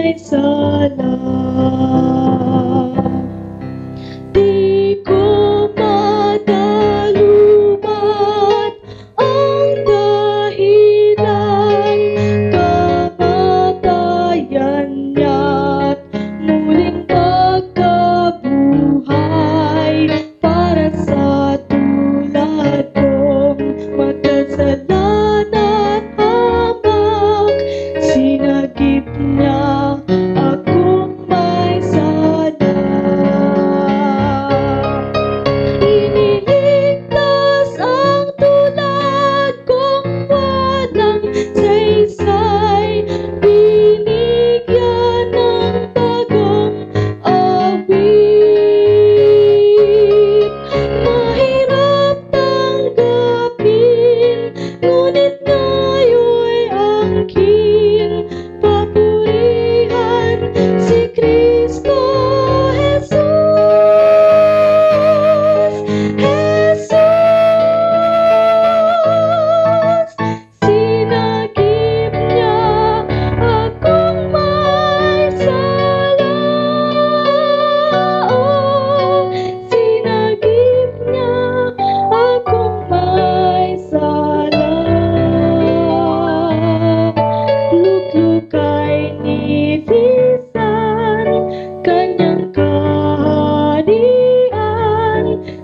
may sala. Di ko madalumat ang dahilan, kamatayan niya't muling pagkabuhay para sa tulad kong makasalanan hamak. Sinagip niya akong may sala. Iniligtas ang tulad kong walang saysay, binigyan ng bagong awit. Mahirap tanggapin, ngunit ngayon'y aking papurihan si Kristo Jesus. Jesus, sinagip niya akong may sala. Oh, sinagip niya akong may sala. Luklukay nilisan kanyang kaharian,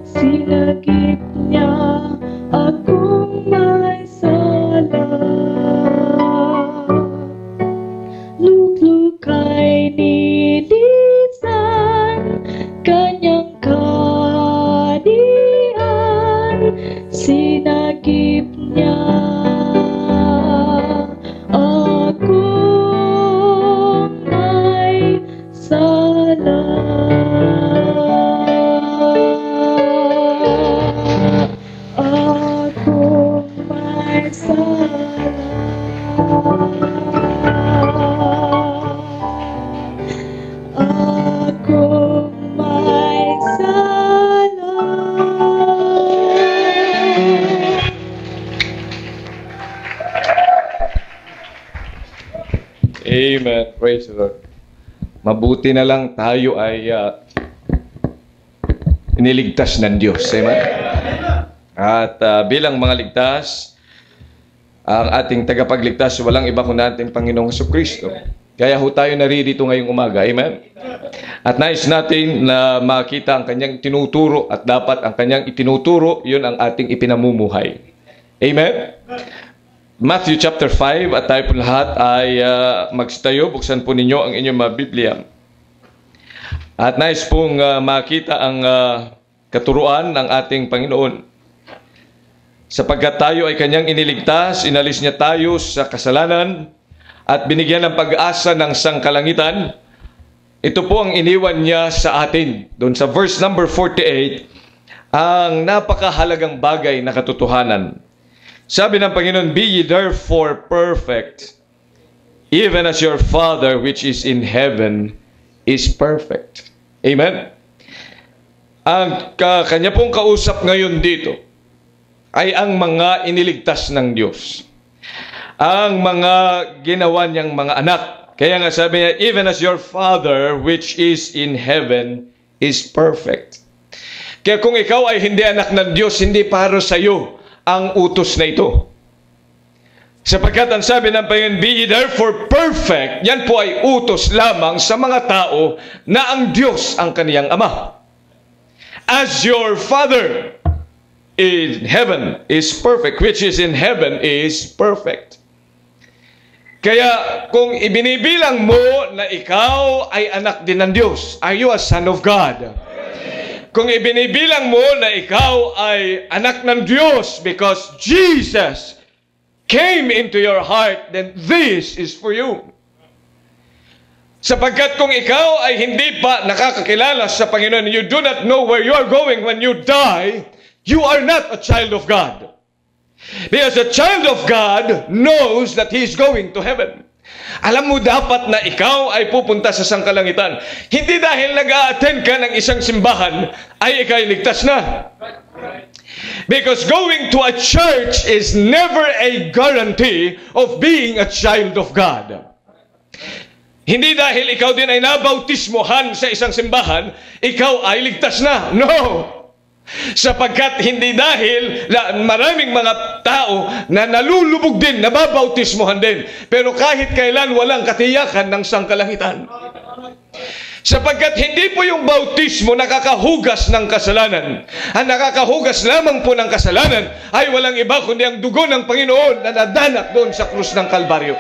sinagip niya akong may sala. Luklukay nilisan kanyang kaharian, sinagip niya akong may sala. Akong may sala. Akong may sala. Amen. Praise the Lord. Mabuti na lang tayo ay iniligtas ng Diyos. Amen. At bilang mga ligtas, ang ating tagapagligtas, walang iba kundi ating Panginoong Jesucristo. Kaya ho tayo naririto ngayong umaga. Amen. At nais natin na makita ang kanyang tinuturo at dapat ang kanyang itinuturo, yun ang ating ipinamumuhay. Amen. Matthew chapter 5, at tayo po lahat ay magstayo. Buksan po ninyo ang inyong mga Biblia. At nais pong makita ang katuruan ng ating Panginoon. Sapagkat tayo ay kanyang iniligtas, inalis niya tayo sa kasalanan, at binigyan ng pag-asa ng sangkalangitan. Ito po ang iniwan niya sa atin. Doon sa verse number 48, ang napakahalagang bagay na katotohanan. Sabi ng Panginoon, "Be ye therefore perfect, even as your Father which is in heaven is perfect." Amen? Ang kanya pong kausap ngayon dito ay ang mga iniligtas ng Diyos. Ang mga ginawa niyang mga anak. Kaya nga sabi niya, "Even as your Father which is in heaven is perfect." Kaya kung ikaw ay hindi anak ng Diyos, hindi para sa iyo ang utos na ito. Sapagkat ang sabi ng Panginoon, "Be ye therefore perfect," yan po ay utos lamang sa mga tao na ang Diyos ang kaniyang Ama. "As your Father in heaven is perfect," which is in heaven is perfect. Kaya kung ibinibilang mo na ikaw ay anak din ng Diyos, are you a son of God? Kung ibinibilang mo na ikaw ay anak ng Diyos because Jesus came into your heart, then this is for you. Sapagkat kung ikaw ay hindi pa nakakakilala sa Panginoon, you do not know where you are going when you die, you are not a child of God. Because a child of God knows that he is going to heaven. Alam mo dapat na ikaw ay pupunta sa sangkalangitan. Hindi dahil nag-a-attend ka ng isang simbahan ay ikaw ligtas na. Because going to a church is never a guarantee of being a child of God. Hindi dahil ikaw din ay nabautismohan sa isang simbahan, ikaw ay ligtas na. No! Sapagkat hindi dahil maraming mga tao na nalulubog din, nababautismohan din. Pero kahit kailan walang katiyakan ng sangkalangitan. Sapagkat hindi po yung bautismo nakakahugas ng kasalanan. Ang nakakahugas lamang po ng kasalanan ay walang iba kundi ang dugo ng Panginoon na nadanak doon sa krus ng Kalbaryo.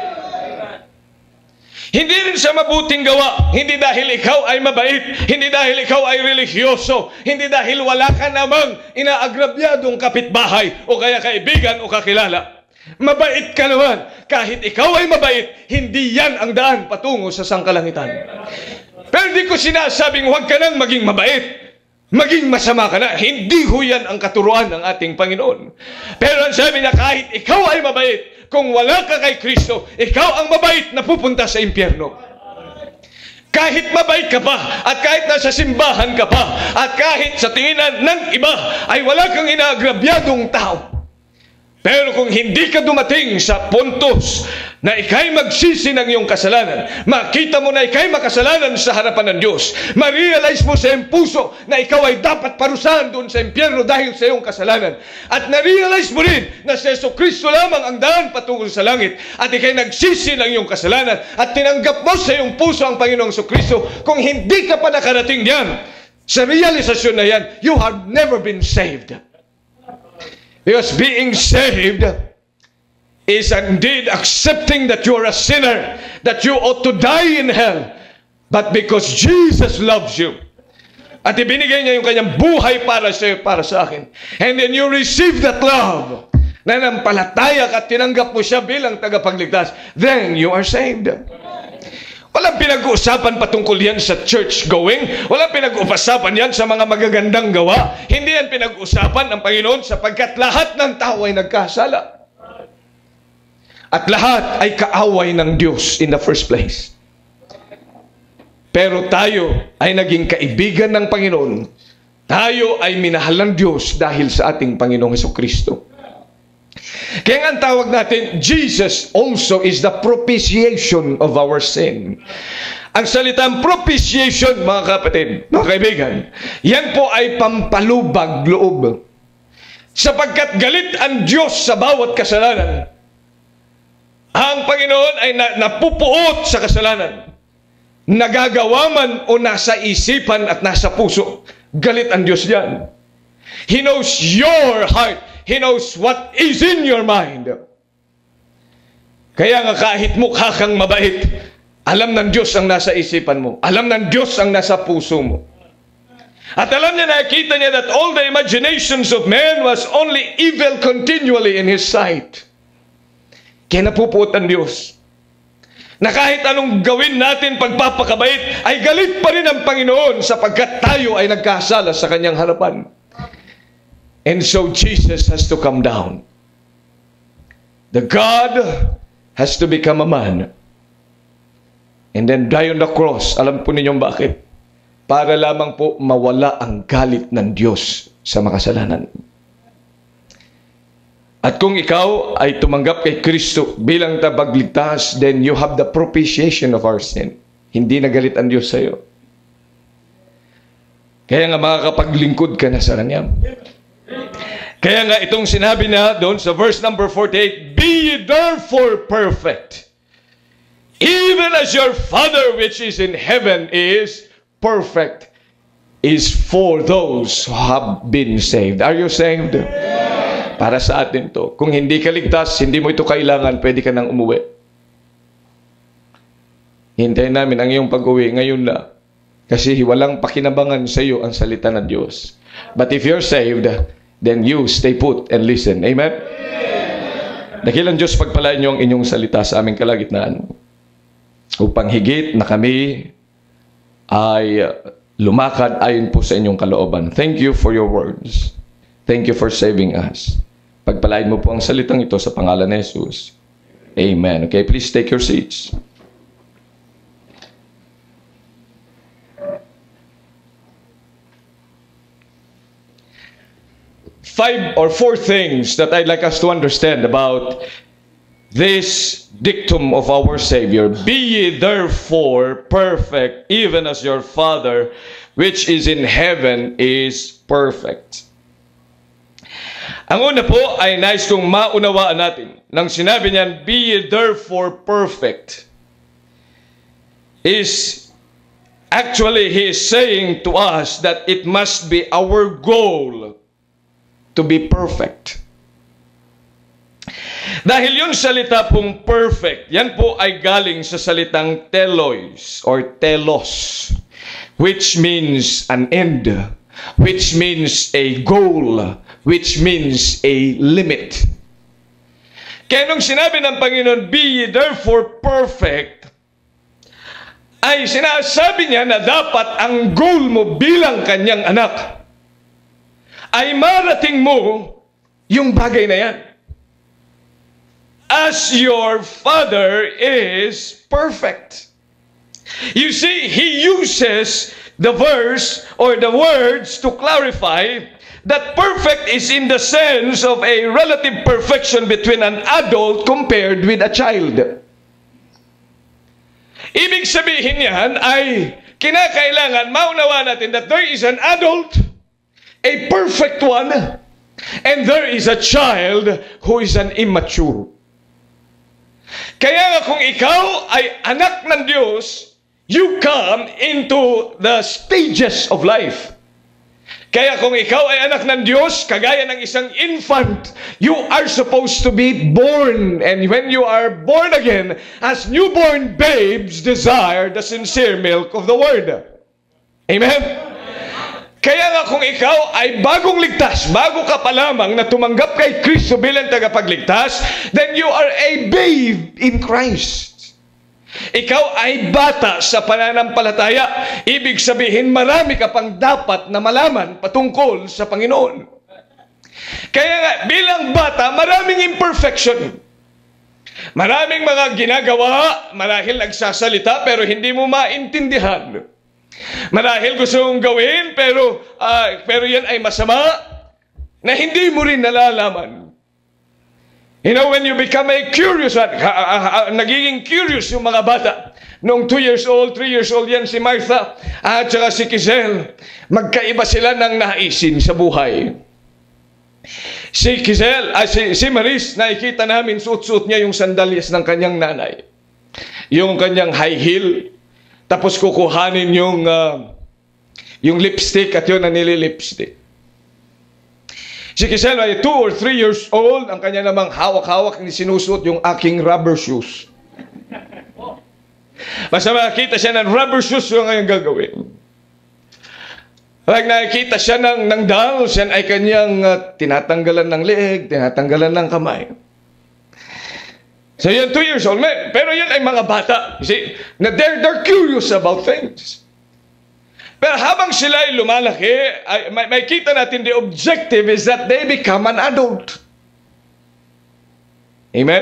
Hindi rin sa mabuting gawa, hindi dahil ikaw ay mabait, hindi dahil ikaw ay religyoso, hindi dahil wala ka namang inaagrabyadong kapitbahay o kaya kaibigan o kakilala. Mabait ka naman. Kahit ikaw ay mabait, hindi yan ang daan patungo sa sangkalangitan. Pero di ko sinasabing huwag ka nang maging mabait. Maging masama ka na. Hindi ho yan ang katuruan ng ating Panginoon. Pero ang sabi niya, kahit ikaw ay mabait, kung wala ka kay Kristo, ikaw ang mabait na pupunta sa impyerno. Kahit mabait ka pa, at kahit nasa simbahan ka pa, at kahit sa tinginan ng iba, ay wala kang inaagrabyadong tao. Pero kung hindi ka dumating sa puntos na ikay magsisi ng iyong kasalanan, makita mo na ikay makasalanan sa harapan ng Diyos, ma-realize mo sa iyong puso na ikaw ay dapat parusahan doon sa impyerno dahil sa iyong kasalanan, at na-realize mo rin na si Jesucristo lamang ang daan patungo sa langit, at ikay nagsisi ng iyong kasalanan at tinanggap mo sa iyong puso ang Panginoong Jesucristo, kung hindi ka pa nakarating diyan sa realisasyon na yan, you have never been saved. Because being saved is indeed accepting that you are a sinner, that you ought to die in hell, but because Jesus loves you, at ibinigay niya yung kanyang buhay para sa akin, and then you receive that love, nanampalataya ka at tinanggap mo siya bilang tagapagligtas, then you are saved. Walang pinag-uusapan patungkol yan sa church going. Walang pinag-uusapan yan sa mga magagandang gawa. Hindi yan pinag-uusapan ng Panginoon sapagkat lahat ng tao ay nagkasala. At lahat ay kaaway ng Diyos in the first place. Pero tayo ay naging kaibigan ng Panginoon. Tayo ay minahal ng Diyos dahil sa ating Panginoong Jesucristo. Kaya nga ang tawag natin, Jesus also is the propitiation of our sin. Ang salitang propitiation, mga kapatid, mga kaibigan, yan po ay pampalubag loob. Sapagkat galit ang Diyos sa bawat kasalanan. Ang Panginoon ay napupuot sa kasalanan. Nagagawa man o nasa isipan at nasa puso, galit ang Diyos diyan. He knows your heart. He knows what is in your mind. Kaya nga kahit mukha kang mabait, alam ng Diyos ang nasa isipan mo. Alam ng Diyos ang nasa puso mo. At alam niya, nakita niya that all the imaginations of man was only evil continually in His sight. Kaya napupuot ang Diyos. Na kahit anong gawin natin pagpapakabait, ay galit pa rin ang Panginoon sapagkat tayo ay nagkasala sa Kanyang harapan. And so Jesus has to come down. The God has to become a man. And then die on the cross. Alam po ninyong bakit? Para lamang po mawala ang galit ng Diyos sa makasalanan. At kung ikaw ay tumanggap kay Kristo bilang tagapagligtas, then you have the propitiation of our sin. Hindi nagalit ang Diyos sa iyo. Kaya nga makakapaglingkod ka na sa Kanya. Kaya nga itong sinabi na doon sa verse number 48, be ye therefore perfect, even as your Father which is in heaven is perfect, is for those who have been saved. Are you saved? Para sa atin to. Kung hindi ka ligtas, hindi mo ito kailangan, pwede ka nang umuwi. Hintayin namin ang iyong pag-uwi ngayon na. Kasi walang pakinabangan sa iyo ang salita ng Diyos. But if you're saved, then you stay put and listen. Amen? Dakilang Diyos, pagpalain niyo ang inyong salita sa aming kalagitnaan. Upang higit na kami ay lumakad ayon po sa inyong kalooban. Thank you for your words. Thank you for saving us. Pagpalain mo po ang salitang ito sa pangalan ni Jesus. Amen. Okay, please take your seats. Four things that I'd like us to understand about this dictum of our Savior, "Be ye therefore perfect, even as your Father which is in heaven is perfect." Ang una po ay nais kong maunawaan natin. Nang sinabi niyan, "Be ye therefore perfect," is actually, He is saying to us that it must be our goal to be perfect. Dahil yung salita pong perfect, yan po ay galing sa salitang telos or telos, which means an end, which means a goal, which means a limit. Kaya nung sinabi ng Panginoon, "Be ye therefore perfect," ay sinasabi niya na dapat ang goal mo bilang kanyang anak ay marating mo yung bagay na yan. As your Father is perfect. You see, He uses the verse or the words to clarify that perfect is in the sense of a relative perfection between an adult compared with a child. Ibig sabihin niyan ay kinakailangan maunawa natin that there is an adult, a perfect one, and there is a child who is an immature. Kaya nga kung ikaw ay anak ng Diyos, you come into the stages of life. Kaya kung ikaw ay anak ng Diyos, kagaya ng isang infant, you are supposed to be born. And when you are born again, as newborn babes desire the sincere milk of the Word. Amen? Kaya nga kung ikaw ay bagong ligtas, bago ka pa lamang na tumanggap kay Kristo bilang tagapagligtas, then you are a babe in Christ. Ikaw ay bata sa pananampalataya. Ibig sabihin, marami ka pang dapat na malaman patungkol sa Panginoon. Kaya nga, bilang bata, maraming imperfection. Maraming mga ginagawa, marahil nagsasalita, pero hindi mo maintindihan. Marahil gusto mong gawin, pero yan ay masama, na hindi mo rin nalalaman. You know, when you become a curious, nagiging curious yung mga bata. Noong 2 years old, 3 years old yan si Martha at saka si Kizel. Magkaiba sila ng naisin sa buhay. Si Kizel, si Maris, nakikita namin suot-suot niya yung sandalyas ng kanyang nanay. Yung kanyang high heel. Tapos kukuhanin yung lipstick at yun ang nililipstick. Si Kizel ay 2 or 3 years old, ang kanya namang hawak-hawak ni sinusuot yung aking rubber shoes. Basta makakita siya ng rubber shoes yung ngayon gagawin. Pag nakikita siya ng dolls, yan ay kanyang tinatanggalan ng leeg, tinatanggalan ng kamay. So yan 2 years old, pero yan ay mga bata. You see, na they're curious about things. Pero habang sila ay lumalaki, may kita natin the objective is that they become an adult. Amen?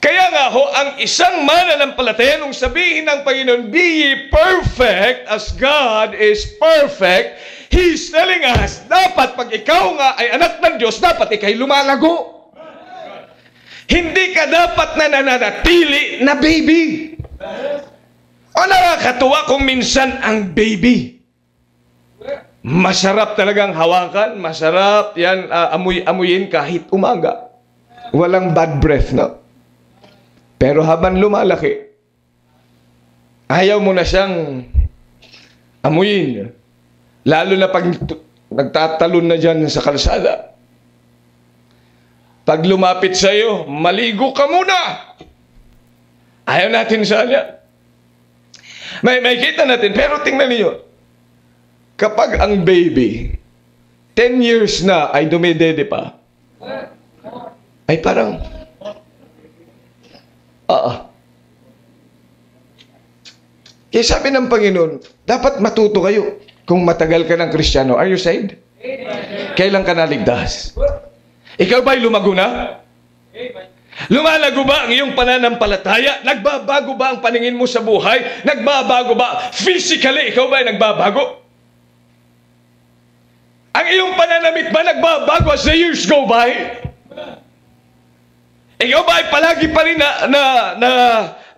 Kaya nga ho, ang isang mananampalataya nung sabihin ng Panginoon, "Be ye perfect as God is perfect," He's telling us, dapat pag ikaw nga ay anak ng Diyos, dapat ikay lumalago. Hindi ka dapat na nananatili na baby. O nakakatuwa kung minsan ang baby, masarap talagang hawakan, masarap yan amuyin kahit umaga. Walang bad breath, no? Pero habang lumalaki, ayaw mo na siyang amuyin. Lalo na pag nagtatalon na dyan sa kalsada. Pag lumapit sa'yo, maligo ka muna. Ayaw natin sa kanya. May kita natin, pero tingnan niyo, kapag ang baby 10 years na ay dumidede pa, ay parang kaya sabi ng Panginoon, dapat matuto kayo kung matagal ka ng Kristiyano. Are you saved? Kailan ka naligtas? Ikaw ba'y lumago na? Lumalago ba ang iyong pananampalataya? Nagbabago ba ang paningin mo sa buhay? Nagbabago ba? Physically, ikaw ba ay nagbabago? Ang iyong pananamit ba nagbabago as the years go by? Ikaw ba ay palagi pa rin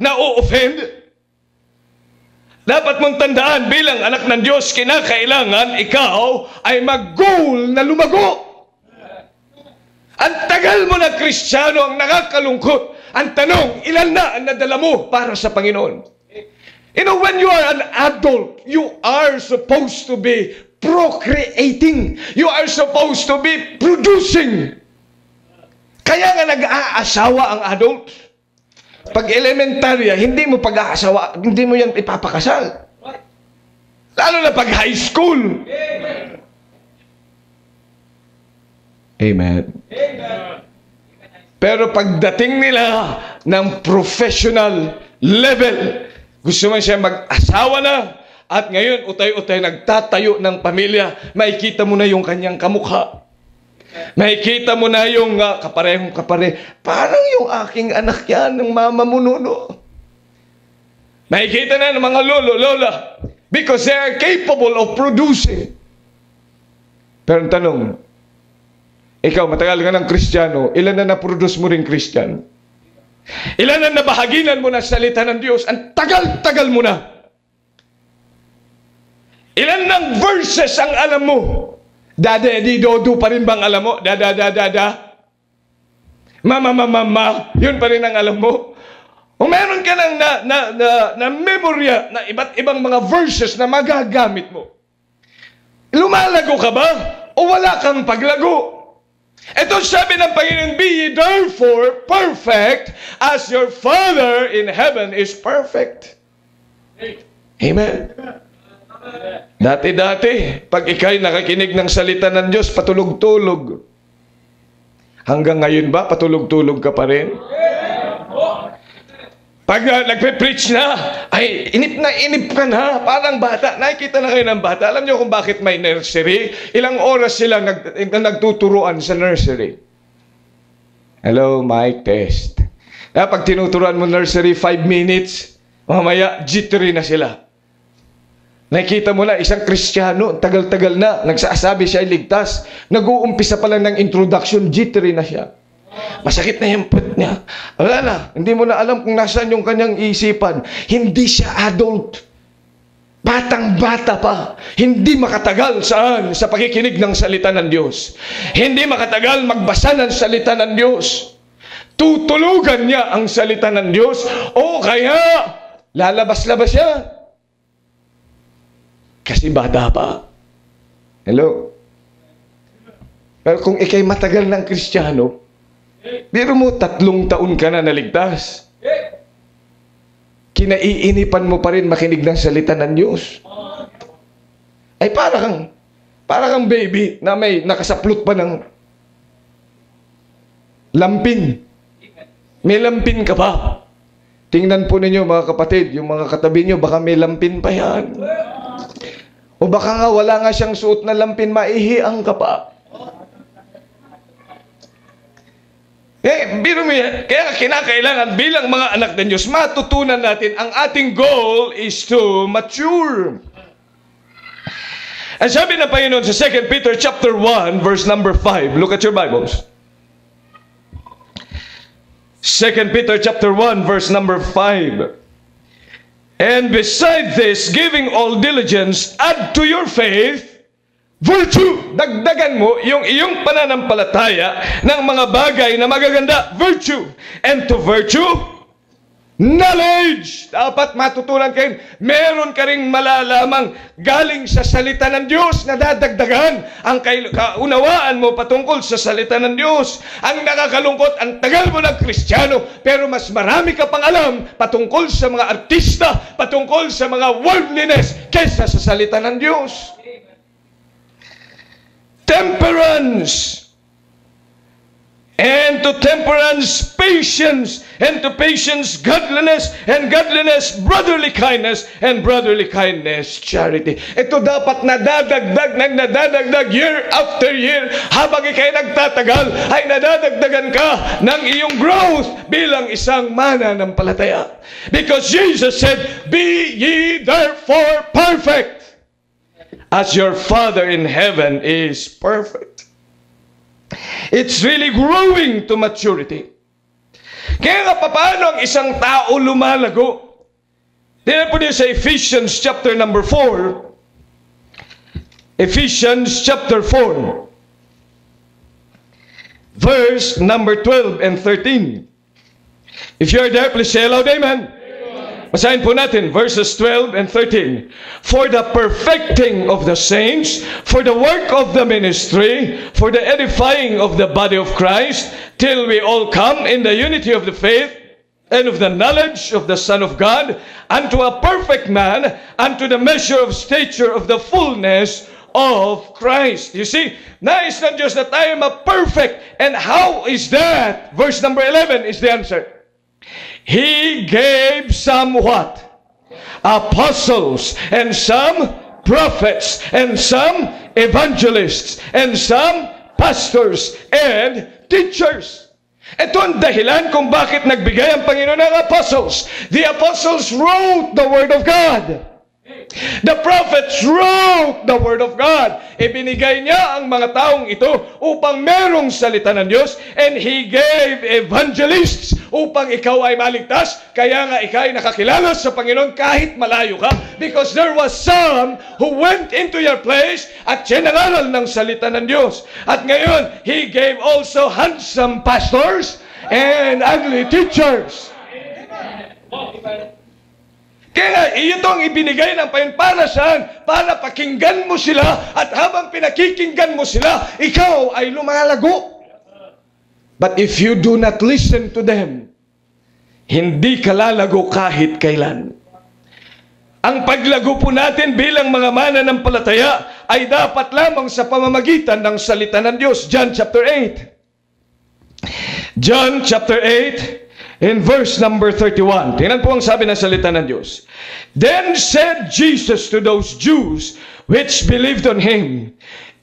na-offend? Dapat mong tandaan bilang anak ng Diyos, kinakailangan ikaw ay mag-goal na lumago. Ang tagal mo na Kristiyano, ang nakakalungkot. Ang tanong, ilan na ang nadala mo para sa Panginoon? You know, when you are an adult, you are supposed to be procreating. You are supposed to be producing. Kaya nga nag-aasawa ang adult. Pag elementarya, hindi mo pag-aasawa, hindi mo yan ipapakasal. Lalo na pag high school. Amen. Pero pagdating nila ng professional level, gusto mo siya mag-asawa na, at ngayon utay-utay nagtatayo ng pamilya, makikita mo na yung kanyang kamukha. Makikita mo na yung kaparehong-kapare. Parang yung aking anak yan, ng mama mo nuno. Makikita na ng mga lolo, lola. Because they are capable of producing. Pero ang tanong, ikaw, matagal ka ng Kristiyano, ilan na na-produce mo rin Kristyan? Ilan na nabahaginan mo na salita ng Diyos? Ang tagal-tagal mo na. Ilan ng verses ang alam mo? Dada, di, dodo pa rin bang alam mo? Dada, mama, yun pa rin ang alam mo. Kung meron ka ng na memorya na iba't ibang mga verses na magagamit mo, lumalago ka ba? O wala kang paglago? Ito sabi ng Panginoon, be ye therefore perfect as your Father in heaven is perfect. Amen. Dati-dati, pag ikay nakakinig ng salita ng Diyos, patulog-tulog. Hanggang ngayon ba, patulog-tulog ka pa rin? Pag nagpe-preach na, ay inip ka na, parang bata. Nakikita na kayo ng bata. Alam niyo kung bakit may nursery? Ilang oras sila nagtuturuan sa nursery? Hello, mic test. Pag tinuturuan mo nursery, 5 minutes, mamaya, jittery na sila. Nakikita mo na, isang Kristiyano, tagal-tagal na, nagsasabi siya ay ligtas. Nag-uumpisa pa lang ng introduction, jittery na siya. Masakit na yung puwet niya. Wala na, hindi mo na alam kung nasaan yung kanyang isipan. Hindi siya adult. Batang-bata pa. Hindi makatagal saan? Sa pakikinig ng salita ng Diyos. Hindi makatagal magbasa ng salita ng Diyos. Tutulugan niya ang salita ng Diyos o kaya lalabas-labas siya. Kasi bata pa. Hello? Pero kung ikay matagal ng Kristiyano, biro mo 3 taon ka na naligtas. Kinaiinipan mo pa rin makinig ng salita ng Diyos. Ay para kang baby na may nakasaplot pa ng lampin. May lampin ka pa. Tingnan po ninyo mga kapatid, yung mga katabi nyo, baka may lampin pa yan. O baka nga wala nga siyang suot na lampin, maihiang ka pa. Biro mo yan. Kaya kinakailangan bilang mga anak ng Diyos, matutunan natin ang ating goal is to mature. Ang sabi ng Panginoon sa 2 Peter chapter 1 verse number 5. Look at your Bibles. 2 Peter chapter 1 verse number 5. And beside this, giving all diligence, add to your faith virtue. Dagdagan mo yung iyong pananampalataya ng mga bagay na magaganda. Virtue. And to virtue, knowledge. Dapat matutunan kayo. Meron ka ring malalamang galing sa salita ng Diyos na dadagdagan ang kaunawaan mo patungkol sa salita ng Diyos. Ang nakakalungkot, ang tagal mo ng Kristiyano, pero mas marami ka pang alam patungkol sa mga artista, patungkol sa mga worldliness, kesa sa salita ng Diyos. Temperance. And to temperance, patience. And to patience, godliness. And godliness, brotherly kindness. And brotherly kindness, charity. Ito dapat nadadagdag year after year. Habang ikay nagtatagal, ay nadadagdagan ka ng iyong growth bilang isang mananampalataya. Because Jesus said, be ye therefore perfect, as your Father in heaven is perfect. It's really growing to maturity. Kaya nga, paano ang isang tao lumalago? Tingnan po niyo sa Ephesians chapter number 4. Ephesians chapter 4. Verse number 12 and 13. If you are there, please say aloud, amen. Basahin po natin, verses 12 and 13. For the perfecting of the saints, for the work of the ministry, for the edifying of the body of Christ, till we all come in the unity of the faith, and of the knowledge of the Son of God, unto a perfect man, unto the measure of stature of the fullness of Christ. You see, nais ng Diyos na tayo ma-perfect. And how is that? Verse number 11 is the answer. He gave some what? Apostles, and some prophets, and some evangelists, and some pastors and teachers. Ito ang dahilan kung bakit nagbigay ang Panginoon ng apostles. The apostles wrote the Word of God. The prophets wrote the Word of God. Ibinigay niya ang mga taong ito upang merong salita ng Diyos, and He gave evangelists upang ikaw ay maligtas. Kaya nga ikaw ay nakakilala sa Panginoon kahit malayo ka, because there was some who went into your place at sinangaral ng salita ng Diyos. At ngayon, He gave also handsome pastors and ugly teachers. Kaya nga, ito ang ibinigay ng Panginoon para saan? Para pakinggan mo sila, at habang pinakikinggan mo sila, ikaw ay lumalago. But if you do not listen to them, hindi ka lalago kahit kailan. Ang paglago po natin bilang mga mananampalataya ay dapat lamang sa pamamagitan ng salita ng Diyos. John chapter 8. John chapter 8. In verse number 31, tingnan po ang sabi ng salita ng Diyos. Then said Jesus to those Jews which believed on Him,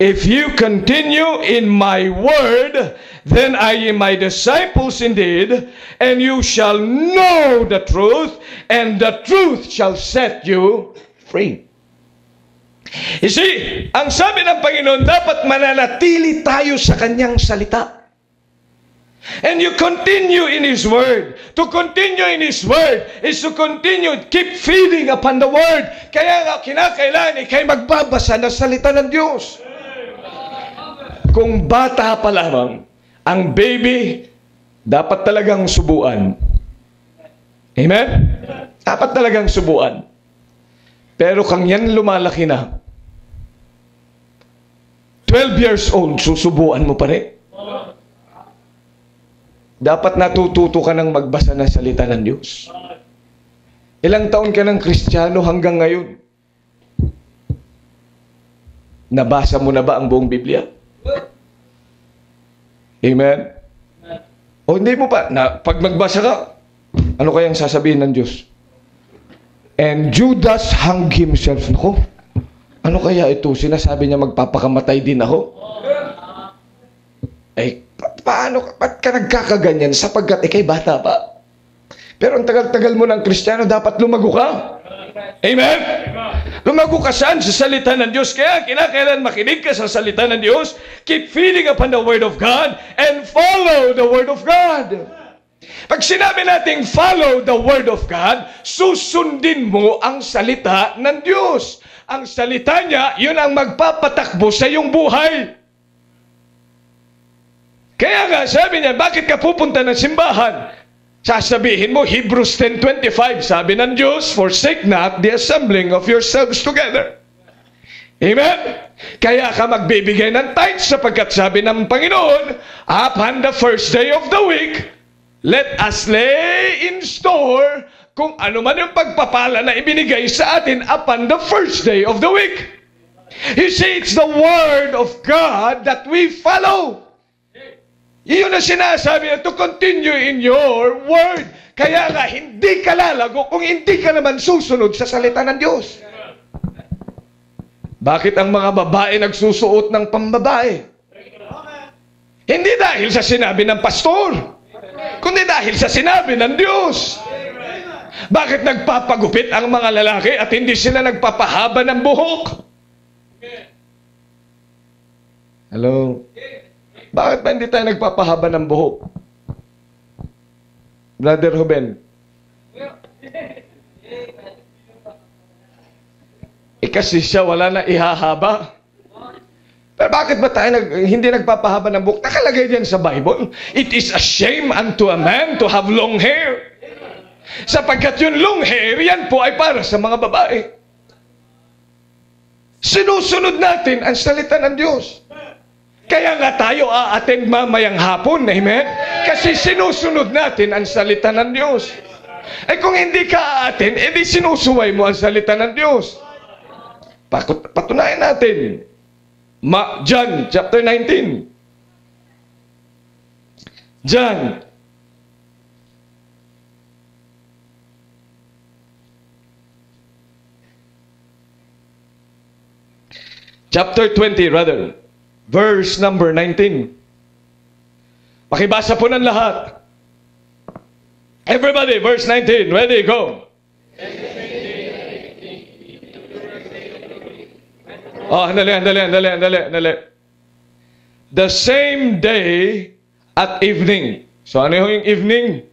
if you continue in my word, then are ye my disciples indeed, and you shall know the truth, and the truth shall set you free. You see, ang sabi ng Panginoon, dapat mananatili tayo sa Kanyang salita. And you continue in His Word. To continue in His Word is to continue, keep feeding upon the Word. Kaya nga, kinakailangan ikay magbabasa ng salita ng Diyos. Kung bata pa lamang, ang baby, dapat talagang subuan. Amen? Dapat talagang subuan. Pero kung yan lumalaki na, 12 years old, susubuan mo pa rin. Dapat natututo ka ng magbasa ng salita ng Diyos. Ilang taon ka ng Kristiyano hanggang ngayon? Nabasa mo na ba ang buong Biblia? Amen? O hindi mo pa. Pag magbasa ka, ano kayang sasabihin ng Diyos? And Judas hung himself. Nako, ano kaya ito? Sinasabi niya magpapakamatay din ako. Ay, paano? Ba't ka nagkakaganyan? Sapagkat ikay bata pa. Pero ang tagal-tagal mo ng Kristiyano, dapat lumago ka. Amen? Lumago ka saan? Sa salita ng Diyos. Kaya kinakailan makinig ka sa salita ng Diyos, keep feeding upon the Word of God, and follow the Word of God. Pag sinabi nating follow the Word of God, susundin mo ang salita ng Diyos. Ang salita niya, yun ang magpapatakbo sa iyong buhay. Kaya nga, sabi niya, bakit ka pupunta ng simbahan? Sasabihin mo, Hebrews 10:25, sabi ng Diyos, forsake not the assembling of yourselves together. Amen? Kaya ka magbibigay ng tithes sapagkat sabi ng Panginoon, upon the first day of the week, let us lay in store kung ano man yung pagpapala na ibinigay sa atin upon the first day of the week. You see, it's the Word of God that we follow. Iyon ang sinasabi na to continue in your word. Kaya nga, hindi ka lalago kung hindi ka naman susunod sa salita ng Diyos. Bakit ang mga babae nagsusuot ng pambabae? Hindi dahil sa sinabi ng pastor, kundi dahil sa sinabi ng Diyos. Bakit nagpapagupit ang mga lalaki at hindi sila nagpapahaba ng buhok? Hello? Bakit ba hindi tayo nagpapahaba ng buhok? Brother Ruben. Kasi siya wala na ihahaba. Pero bakit ba tayo hindi nagpapahaba ng buhok? Nakalagay diyan sa Bible, it is a shame unto a man to have long hair. Sapagkat yung long hair, yan po ay para sa mga babae. Sinusunod natin ang salita ng Diyos. Kaya nga tayo a-attend mamayang hapon, amen? Kasi sinusunod natin ang salita ng Diyos. Kung hindi ka a-attend, edi sinusuway mo ang salita ng Diyos. Patunayan natin. John chapter 19. John chapter 20 rather, verse number 19. Pakibasa po ng lahat. Everybody, verse 19. Ready, go. Andali. The same day at evening. So ano yung evening?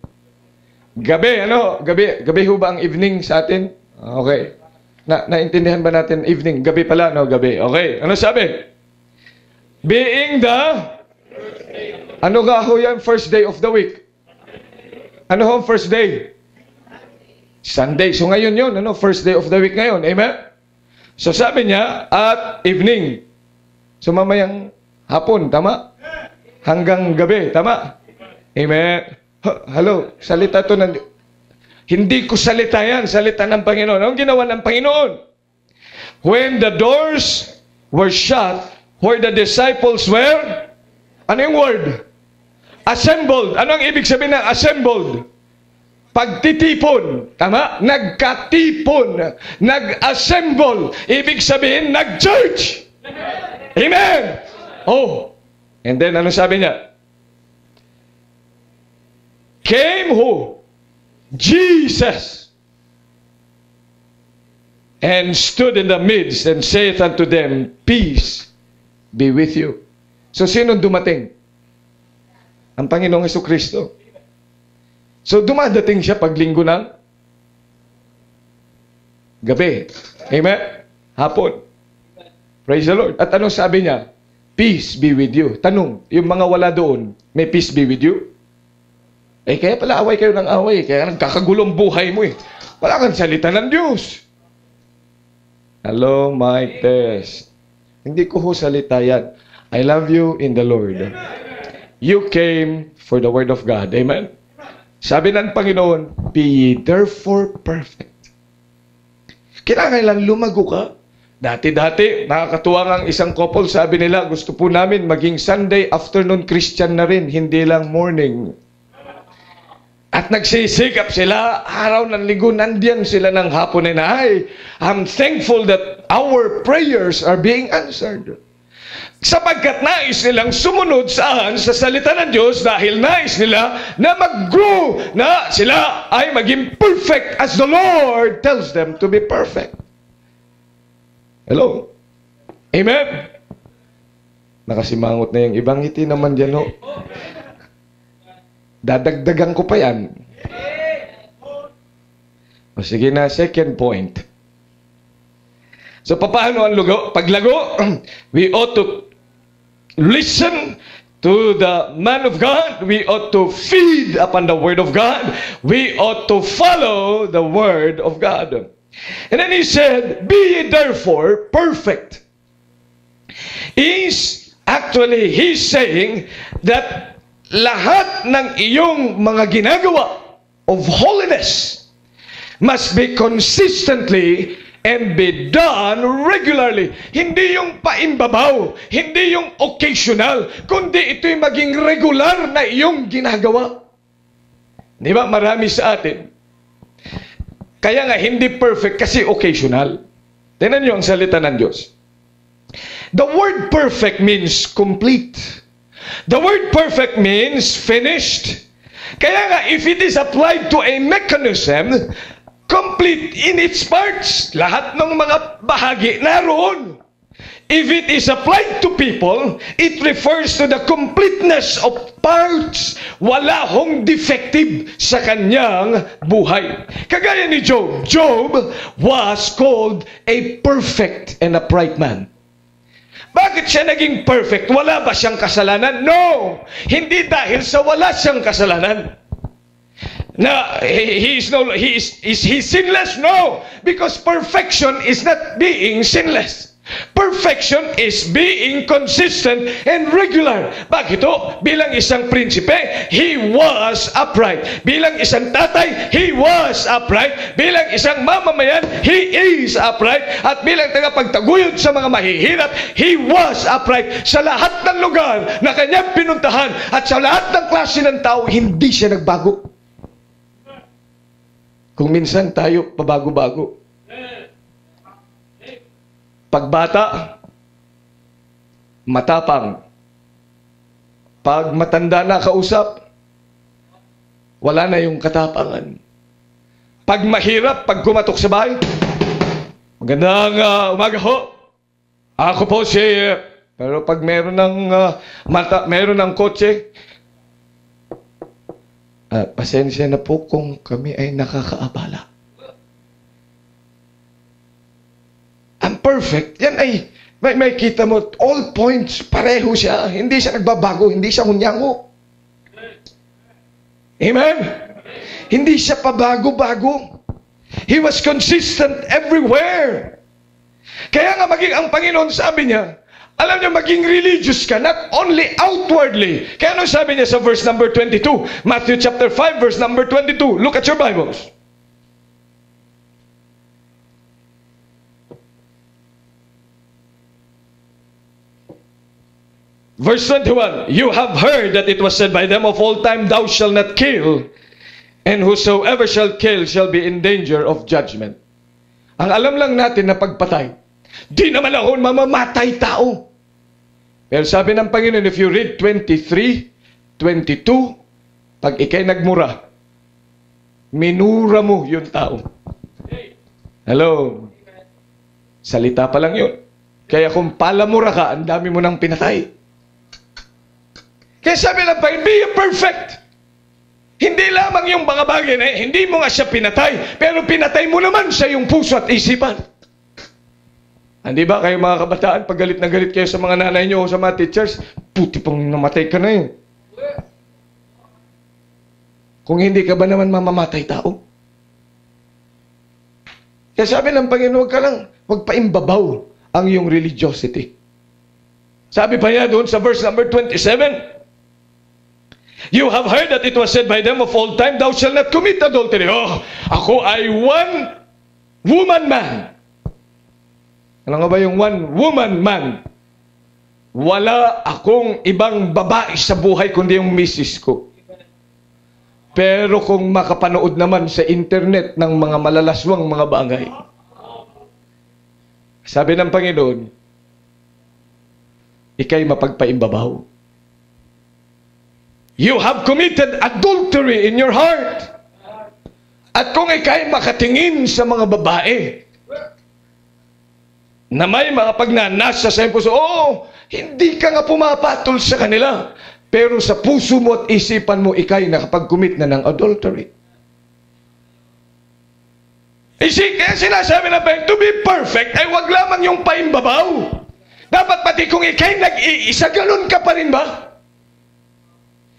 Gabi, ano? Gabi ho ba ang evening sa atin? Okay. Naintindihan ba natin evening? Gabi pala, no? Gabi. Okay. Ano sabi? Being the... Ano nga ho yan? First day of the week. Ano ho ang first day? Sunday. So ngayon yun, ano? First day of the week ngayon. Amen? So sabi niya, at evening. So mamayang hapon, tama? Hanggang gabi, tama? Amen. Hello, salita to ng... Hindi ko salita yan, salita ng Panginoon. Anong ginawa ng Panginoon? When the doors were shut, where the disciples were, ano yung word? Assembled. Ano ang ibig sabihin ng assembled? Pagtitipon. Tama? Nagkatipon. Nag-assemble. Ibig sabihin, nag-church. Amen. Oh. And then, ano sabi niya? Came who? Jesus. And stood in the midst and saith unto them, Peace be with you. So, sino dumating? Ang Panginoong Jesucristo. So, dumadating siya pag linggo ng gabi. Amen? Hapon. Praise the Lord. At anong sabi niya? Peace be with you. Tanong, yung mga wala doon, may peace be with you? Kaya pala away kayo ng away. Kaya nagkakagulong buhay mo eh. Wala kang salita ng Diyos. Hello, my test. Hindi ko ho salita yan. I love you in the Lord. You came for the Word of God. Amen? Sabi ng Panginoon, be ye therefore perfect. Kailangan lumago ka. Dati-dati, nakakatuwa ang isang couple, sabi nila, gusto po namin maging Sunday afternoon Christian na rin, hindi lang morning. At nagsisikap sila, araw ng linggo, nandiyan sila ng hapon na, I'm thankful that our prayers are being answered. Sapagkat nais nilang sumunod sa salita ng Diyos dahil nais nila na mag-grow, na sila ay maging perfect as the Lord tells them to be perfect. Hello? Amen? Nakasimangot na yung ibang ngiti naman dyan, ho. Dadagdagan ko pa yan. O sige na, second point. So, paano ang paglago? We ought to listen to the man of God. We ought to feed upon the Word of God. We ought to follow the Word of God. And then he said, be ye therefore perfect. Actually, he's saying that lahat ng iyong mga ginagawa of holiness must be consistently and be done regularly. Hindi yung paimbabaw, hindi yung occasional, kundi ito'y maging regular na iyong ginagawa. Di ba? Marami sa atin. Kaya nga, hindi perfect kasi occasional. Tingnan niyo ang salita ng Diyos. The word perfect means complete. The word perfect means finished. Kaya nga, if it is applied to a mechanism, complete in its parts. Lahat ng mga bahagi naroon. if it is applied to people, it refers to the completeness of parts. Wala hong defective sa kanyang buhay. Kagaya ni Job. Job was called a perfect and upright man. Bakit siya naging perfect? Wala ba siyang kasalanan? No! Hindi dahil sa wala siyang kasalanan. Na he is sinless? No! Because perfection is not being sinless. Perfection is being consistent and regular. Bakit ito? Bilang isang prinsipe, he was upright. Bilang isang tatay, he was upright. Bilang isang mamamayan, he is upright. At bilang tagapagtaguyod sa mga mahihirap, he was upright. Sa lahat ng lugar na kanyang pinuntahan at sa lahat ng klase ng tao, hindi siya nagbago. Kung minsan tayo pabago-bago. Pagbata, matapang. Pag matanda na kausap, wala na yung katapangan. Pag mahirap, pag kumatok sa bahay, magandang umaga ho. Ako po si... Pero pag meron ng kotse, pasensya na po kung kami ay nakakaabala. Ang perfect, yan ay, may kita mo, all points, pareho siya. Hindi siya nagbabago, hindi siya hunyango. Amen? Hindi siya pabago-bago. He was consistent everywhere. Kaya nga maging ang Panginoon sabi niya, alam niyo, maging religious ka, not only outwardly. Kaya ano sabi niya sa verse number 22? Matthew chapter 5, verse number 22. Look at your Bibles. Verse 21, you have heard that it was said by them of old time, thou shalt not kill, and whosoever shall kill shall be in danger of judgment. Ang alam lang natin na pagpatay, di naman ako mamamatay tao. Pero sabi ng Panginoon, if you read 23, 22, pag ikay nagmura, minura mo yung tao. Hello? Salita pa lang yun. Kaya kung palamura ka, ang dami mo nang pinatay. Kaya sabi ng Panginoon, be perfect. Hindi lamang yung mga bagay na hindi mo nga siya pinatay, pero pinatay mo naman sa iyong puso at isipan. Hindi ba kayo mga kabataan, pag galit na galit kayo sa mga nanay nyo o sa mga teachers, puti pang namatay ka na yun. Kung hindi ka ba naman mamamatay tao? Kaya sabi ng Panginoon, huwag pa imbabaw ang iyong religiosity. Sabi pa niya doon sa verse number 27, you have heard that it was said by them of old time, thou shalt not commit adultery. Oh, ako ay one woman man. Alam nga ba yung one woman man? Wala akong ibang babae sa buhay kundi yung misis ko. Pero kung makapanood naman sa internet ng mga malalaswang mga bagay, sabi ng Panginoon, ikay mapagpaimbabaw. You have committed adultery in your heart. At kung ikay makatingin sa mga babae na may mga pagnanasa sa iyong puso, hindi ka nga pumapatol sa kanila. Pero sa puso mo at isipan mo, ikay nakapag-commit na ng adultery. Kaya sinasabi na ba, to be perfect, ay wag lamang yung paimbabaw. Dapat pati kung ikay nag-iisa, ganun ka pa rin ba?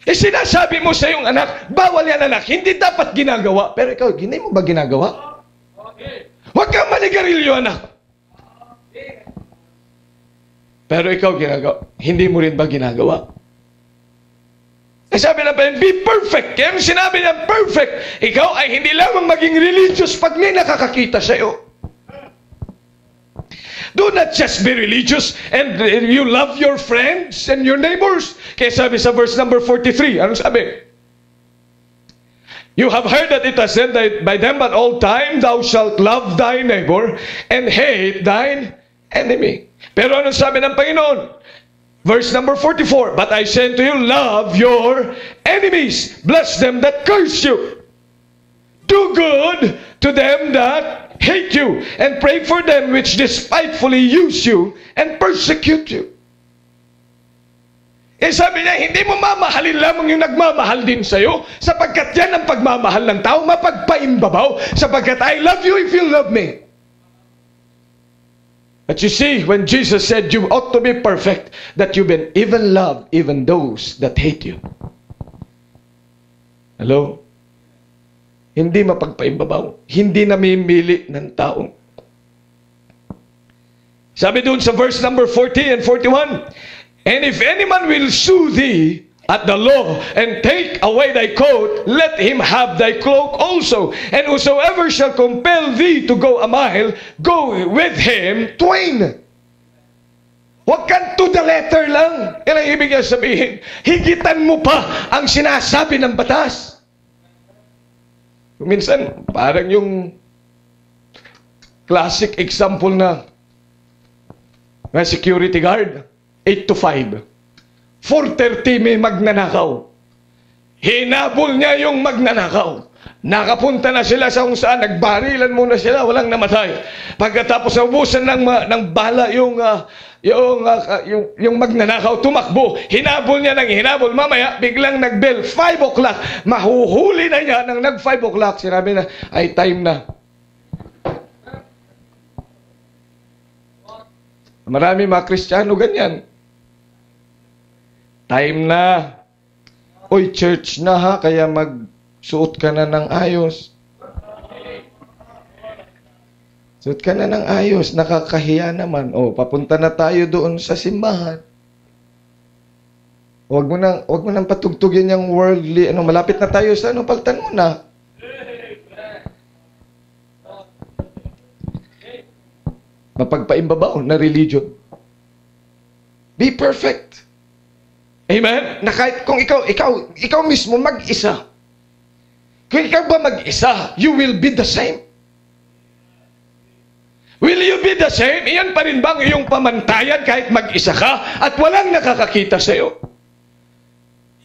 Sinasabi mo sa iyong anak, bawal yan anak, hindi dapat ginagawa. Pero ikaw, hindi mo ba ginagawa? Huwag kang manigarilyo anak. Pero ikaw ginagawa, hindi mo rin ba ginagawa? Sabi na ba, be perfect. Kaya sinabi niya, perfect. Ikaw ay hindi lamang maging religious pag may nakakakita sa iyo. Do not just be religious and you love your friends and your neighbors. Kaya sabi sa verse number 43, anong sabi? You have heard that it was said by them at all time, thou shalt love thy neighbor and hate thine enemy. Pero anong sabi ng Panginoon? Verse number 44, but I say to you, love your enemies. Bless them that curse you. Do good to them that hate you, and pray for them which despitefully use you and persecute you. Eh sabi niya, hindi mo mamahalin lamang yung nagmamahal din sa'yo, sapagkat yan ang pagmamahal ng tao, mapagpaimbabaw, sapagkat I love you if you love me. But you see, when Jesus said you ought to be perfect, that you been even love even those that hate you. Hello? Hindi mapagpaimbabaw. Hindi namimili ng tao. Sabi doon sa verse number 40 and 41, and if any man will sue thee at the law, and take away thy coat, let him have thy cloak also. And whosoever shall compel thee to go a mile, go with him twain. Huwag kang to the letter lang. Yan ang ibig niya sabihin. Higitan mo pa ang sinasabi ng batas. Minsan, parang yung classic example na security guard. 8 to 5. 4:30 may magnanakaw. Hinabol niya yung magnanakaw. Nakapunta na sila sa kung saan. Nagbarilan muna sila. Walang namatay. Pagkatapos ubusan ng bala yung magnanakaw, tumakbo. Hinabol niya ng hinabol. Mamaya, biglang nag-bell. 5 o'clock. Mahuhuli na niya nang nag-5 o'clock. Sinabi na, ay time na. Marami mga Kristiyano ganyan. Time na. Oy, church na ha, kaya magsuot ka na ng ayos. Suot ka na ng ayos, nakakahiya naman. O, papunta na tayo doon sa simbahan. Huwag mo nang patugtugin yung worldly, malapit na tayo sa paltan mo na. Mapagpaimbabaw na religion. Be perfect. Amen? Na kahit kung ikaw mismo mag-isa. Kung ikaw ba mag-isa, you will be the same. Will you be the same? Iyan pa rin bang iyong pamantayan kahit mag-isa ka at walang nakakakita sa iyo?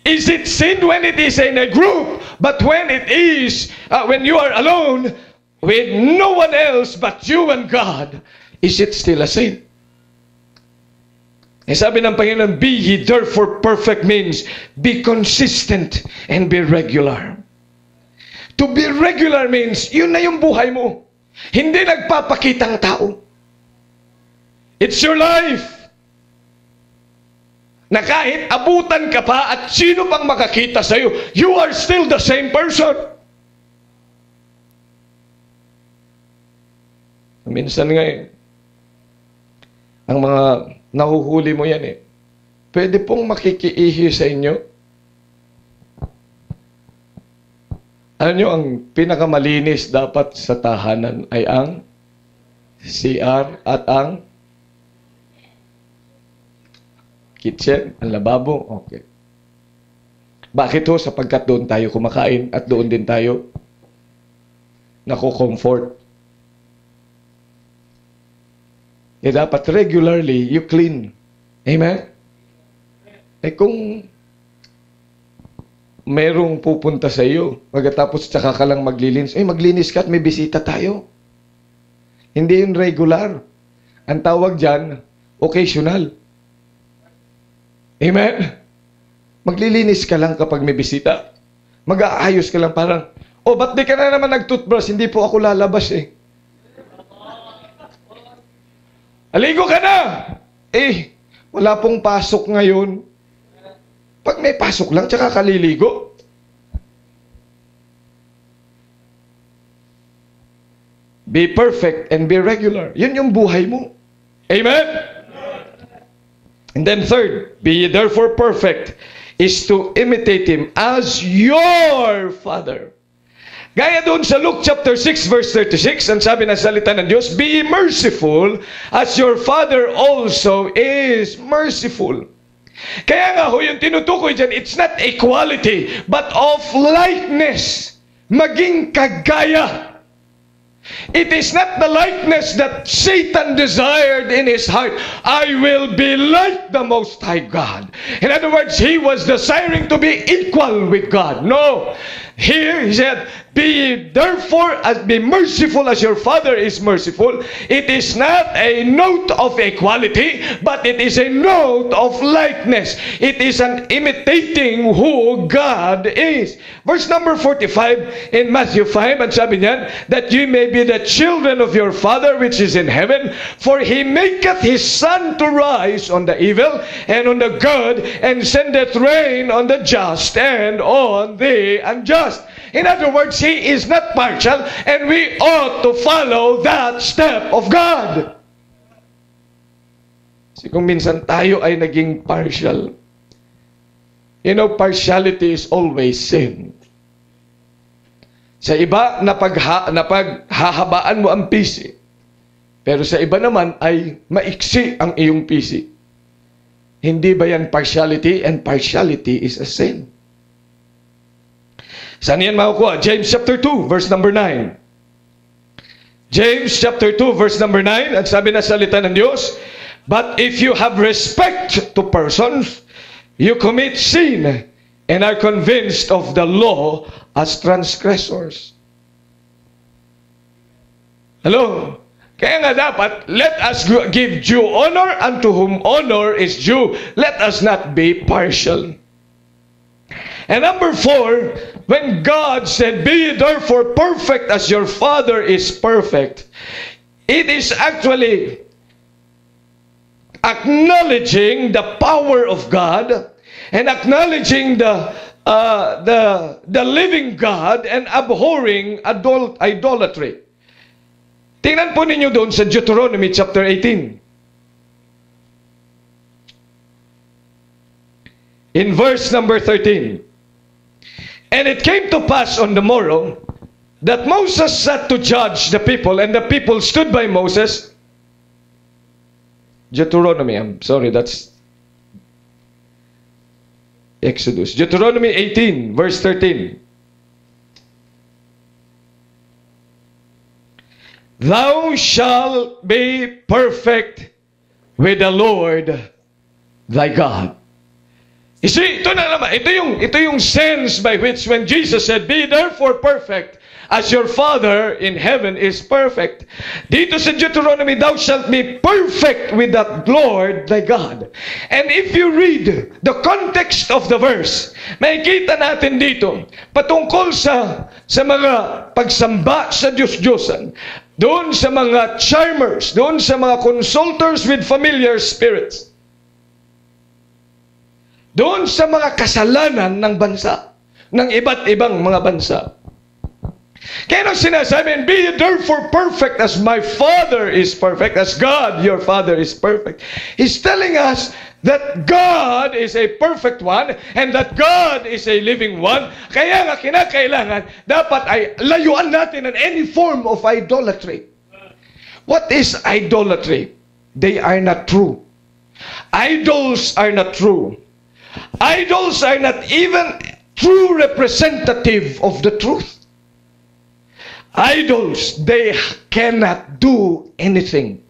Is it sin when it is in a group? But when it is, when you are alone with no one else but you and God, is it still a sin? Eh sabi ng Panginoon, be ye therefore perfect means be consistent and be regular. To be regular means, yun na yung buhay mo. Hindi nagpapakitang tao. It's your life. Na kahit abutan ka pa at sino pang makakita sa'yo, you are still the same person. Minsan nga ang mga nahuhuli mo yan pwede pong makikiihi sa inyo. Alam nyo, ang pinakamalinis dapat sa tahanan ay ang CR at ang kitchen, ang lababo. Okay. Bakit ho? Sapagkat doon tayo kumakain at doon din tayo nako-comfort. Dapat regularly you clean. Amen? Kung merong pupunta sa iyo, pagkatapos tsaka ka lang maglilinis, maglinis ka at may bisita tayo. Hindi yun regular. Ang tawag dyan, occasional. Amen? Maglilinis ka lang kapag may bisita. Mag-aayos ka lang parang, ba't di ka na naman nag-toothbrush? Hindi po ako lalabas Aligo ka na! Wala pong pasok ngayon. Pag may pasok lang, tsaka kaliligo. Be perfect and be regular. Yun yung buhay mo. Amen? And then third, be therefore perfect is to imitate Him as your Father. Gaya doon sa Luke chapter 6 verse 36, ang sabi ng salita ng Diyos, be merciful as your Father also is merciful. Kaya nga ho, yung tinutukoy dyan, it's not equality, but of likeness. Maging kagaya. It is not the likeness that Satan desired in his heart. I will be like the Most High God. In other words, he was desiring to be equal with God. No. Here, he said, be ye therefore be merciful as your Father is merciful. It is not a note of equality, but it is a note of likeness. It is an imitating who God is. Verse number 45 in Matthew 5, at sabi niyan, that you may be the children of your Father which is in heaven, for He maketh His sun to rise on the evil and on the good, and sendeth rain on the just and on the unjust. In other words, He is not partial, and we ought to follow that step of God. Kasi kung minsan tayo ay naging partial, you know, partiality is always sin. Sa iba, napaghahabaan mo ang pisi. Pero sa iba naman ay maiksi ang iyong pisi. Hindi ba yan partiality? And partiality is a sin. Saan yan makukuha? James chapter 2, verse number 9. James chapter 2, verse number 9. At sabi na salita ng Diyos, but if you have respect to persons, you commit sin and are convinced of the law as transgressors. Hello? Kaya nga dapat, let us give due honor unto whom honor is due. Let us not be partial. And number 4, when God said, be ye therefore perfect as your Father is perfect, it is actually acknowledging the power of God and acknowledging the living God and abhorring idolatry. Tingnan po ninyo doon sa Deuteronomy chapter 18. In verse number 13. And it came to pass on the morrow that Moses sat to judge the people, and the people stood by Moses. Deuteronomy, I'm sorry, that's Exodus. Deuteronomy 18, verse 13. Thou shalt be perfect with the Lord thy God. You see, ito na naman, ito yung sense by which when Jesus said, be therefore perfect as your Father in heaven is perfect. Dito sa Deuteronomy, thou shalt be perfect with that Lord thy God. And if you read the context of the verse, makikita natin dito, patungkol sa mga pagsamba sa Diyos-Diyosan, doon sa mga charmers, doon sa mga consulters with familiar spirits, doon sa mga kasalanan ng bansa, ng iba't ibang mga bansa. Kaya nang sinasabi, be ye therefore perfect as my Father is perfect, as God, your Father, is perfect. He's telling us that God is a perfect one and that God is a living one. Kaya nga kinakailangan, dapat ay layuan natin an any form of idolatry. What is idolatry? They are not true. Idols are not true. Idols are not even true representative of the truth. Idols, they cannot do anything.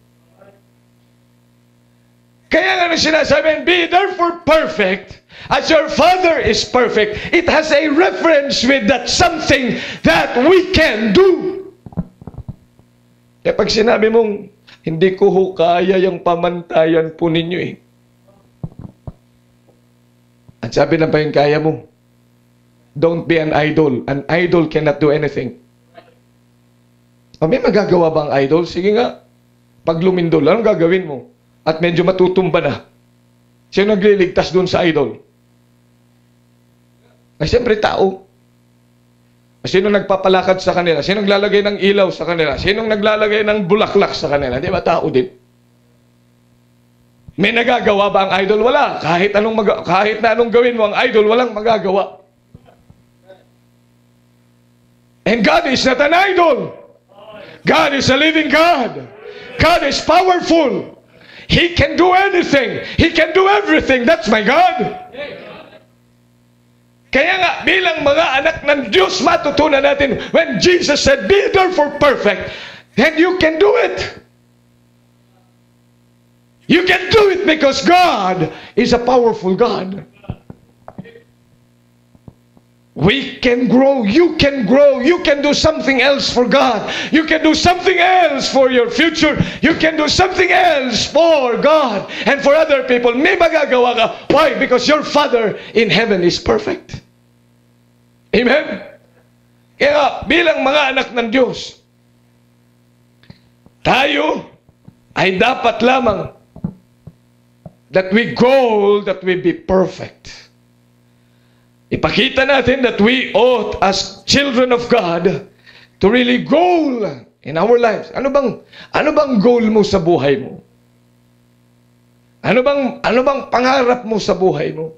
Kaya nga sinasabi, be therefore perfect as your Father is perfect. It has a reference with that something that we can do. Kaya pag sinabi mong, hindi ko ho kaya yung pamantayan po ninyo eh. At sabi na ba yung kaya mo? Don't be an idol. An idol cannot do anything. O may magagawa ba ang idol? Sige nga. Pag lumindol, anong gagawin mo? At medyo matutumba na. Sino nagliligtas doon sa idol? Ay, siyempre tao. Sino nagpapalakad sa kanila? Sino naglalagay ng ilaw sa kanila? Sino naglalagay ng bulaklak sa kanila? Di ba tao din? May nagagawa ba ang idol? Wala. Kahit na anong gawin mo ang idol, walang magagawa. And God is not an idol. God is a living God. God is powerful. He can do anything. He can do everything. That's my God. Kaya nga, bilang mga anak ng Diyos, matutunan natin, when Jesus said, be therefore perfect, then you can do it. You can do it because God is a powerful God. We can grow. You can grow. You can do something else for God. You can do something else for your future. You can do something else for God and for other people. May magagawa ka. Why? Because your Father in heaven is perfect. Amen? Kaya bilang mga anak ng Diyos, tayo ay dapat lamang that we goal that we be perfect. Ipakita natin that we ought as children of God to really goal in our lives. Ano bang goal mo sa buhay mo? Ano bang pangarap mo sa buhay mo?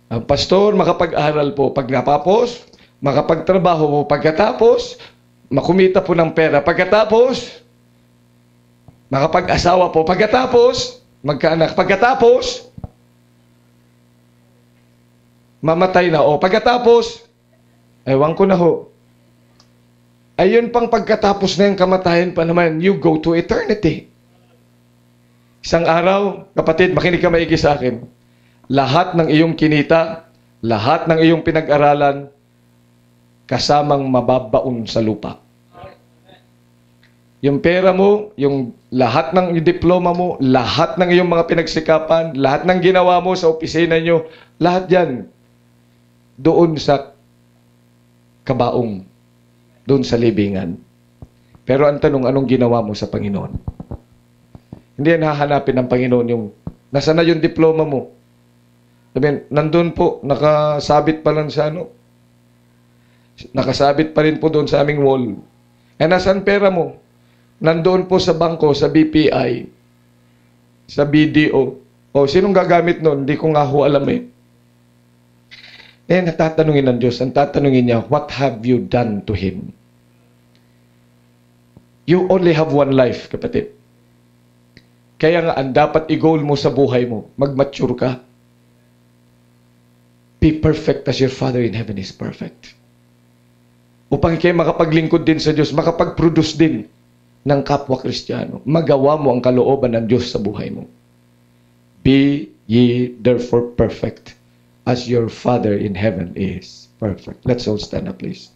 Ang pastor, makapag-aral po pagkatapos, makapagtrabaho po pagkatapos, makumita po ng pera pagkatapos, makapag-asawa po pagkatapos, magkaanak pagkatapos, mamatay na o pagkatapos, ewan ko na ho. Ayun pang pagkatapos na yung kamatayan pa naman, you go to eternity. Isang araw, kapatid, makinig ka maigi sa akin. Lahat ng iyong kinita, lahat ng iyong pinag-aralan, kasamang mababaon sa lupa. Yung pera mo, yung lahat ng diploma mo, lahat ng iyong mga pinagsikapan, lahat ng ginawa mo sa opisina nyo, lahat yan, doon sa kabaong, doon sa libingan. Pero ang tanong, anong ginawa mo sa Panginoon? Hindi yan hahanapin ng Panginoon yung, nasa na yung diploma mo? Sabihin, nandun po, nakasabit pa lang sa nakasabit pa rin po doon sa aming wall. Eh, nasan pera mo? Nandoon po sa bangko, sa BPI, sa BDO. O, sinong gagamit noon? Hindi ko nga ho alam eh. Eh, natatanungin ng Diyos, ang tatanungin niya, what have you done to Him? You only have one life, kapatid. Kaya nga, ang dapat i-goal mo sa buhay mo, mag-mature ka. Be perfect as your Father in heaven is perfect. Upang kayo makapaglingkod din sa Diyos, makapag-produce din ng kapwa Kristiyano. Magawa mo ang kalooban ng Diyos sa buhay mo. Be ye therefore perfect as your Father in heaven is perfect. Let's all stand up, please.